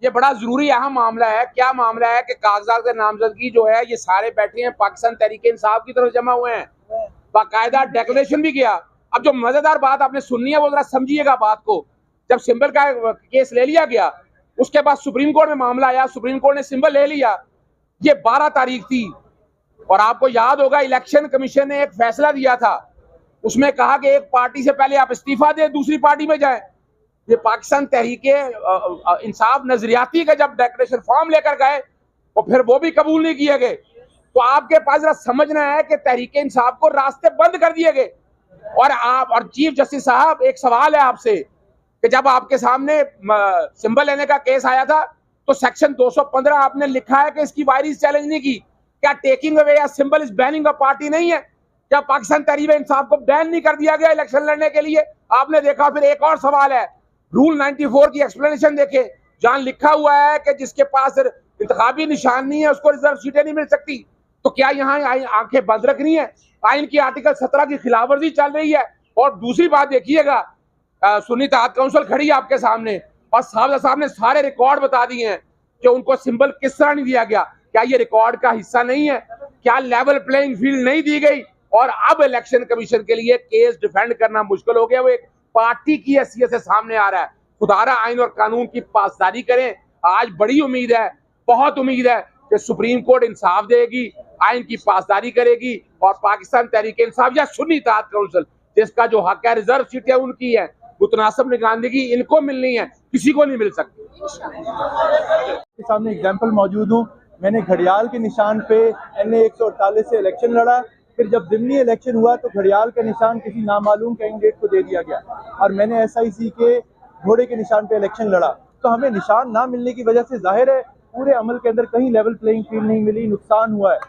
ये बड़ा जरूरी अहम मामला है। क्या मामला है कि कागजात के नामजदगी जो है ये सारे बैठे हैं पाकिस्तान तहरीक इंसाफ की तरफ जमा हुए हैं, बाकायदा डेक्लेरेशन भी किया। अब जो मजेदार बात आपने सुननी है वो जरा समझिएगा बात को। जब सिंबल का केस ले लिया गया, उसके बाद सुप्रीम कोर्ट में मामला आया, सुप्रीम कोर्ट ने सिंबल ले लिया। ये 12 तारीख थी और आपको याद होगा इलेक्शन कमीशन ने एक फैसला दिया था, उसमें कहा कि एक पार्टी से पहले आप इस्तीफा दें, दूसरी पार्टी में जाएं। ये पाकिस्तान तहरीक इंसाफ नजरियाती का जब डेक्लेरेशन फॉर्म लेकर गए तो फिर वो भी कबूल नहीं किए गए। तो आपके पास जरा समझना है कि तहरीक इंसाफ को रास्ते बंद कर दिए गए। और चीफ जस्टिस साहब, एक सवाल है आपसे कि जब आपके सामने सिंबल लेने का केस आया था तो सेक्शन 215 आपने लिखा है कि इसकी वायरिस चैलेंज नहीं की। क्या टेकिंग अवे या symbol is banning a party नहीं है? क्या पाकिस्तान तहरीक इंसाफ को बैन नहीं कर दिया गया इलेक्शन लड़ने के लिए? आपने देखा। फिर एक और सवाल है, रूल 94 की एक्सप्लेनेशन देखे, जहां लिखा हुआ है कि जिसके पास इंतखाबी निशान नहीं है उसको रिजर्व सीटें नहीं मिल सकती। तो क्या यहाँ आंखें बंद रखनी है? आइन की आर्टिकल 17 की खिलाफवर्जी चल रही है। और दूसरी बात देखिएगा, सुन्नी इत्तेहाद काउंसिल खड़ी है आपके सामने और साहब ने सारे रिकॉर्ड बता दिए हैं कि उनको सिंबल किस तरह नहीं दिया गया। क्या ये रिकॉर्ड का हिस्सा नहीं है? क्या लेवल प्लेइंग फील्ड नहीं दी गई? और अब इलेक्शन कमीशन के लिए केस डिफेंड करना मुश्किल हो गया। वो एक पार्टी की हैसियत से सामने आ रहा है। खुदारा आइन और कानून की पासदारी करें। आज बड़ी उम्मीद है, बहुत उम्मीद है कि सुप्रीम कोर्ट इंसाफ देगी, आइन की पासदारी करेगी और पाकिस्तान तहरीक इंसाफ या सुन्नी इत्तेहाद काउंसिल जिसका जो हक है, रिजर्व सीटें उनकी है, मुतनासिब निगरानदगी इनको मिलनी है, किसी को नहीं मिल सकती। के सामने एग्जाम्पल मौजूद हूँ। मैंने घड़ियाल के निशान पे NA 148 से इलेक्शन लड़ा। फिर जब ज़िमनी इलेक्शन हुआ तो घड़ियाल का निशान किसी नामालूम कैंडिडेट को दे दिया गया और मैंने SIC के घोड़े के निशान पे इलेक्शन लड़ा। तो हमें निशान ना मिलने की वजह से जाहिर है पूरे अमल के अंदर कहीं लेवल प्लेइंग फील्ड नहीं मिली, नुकसान हुआ है।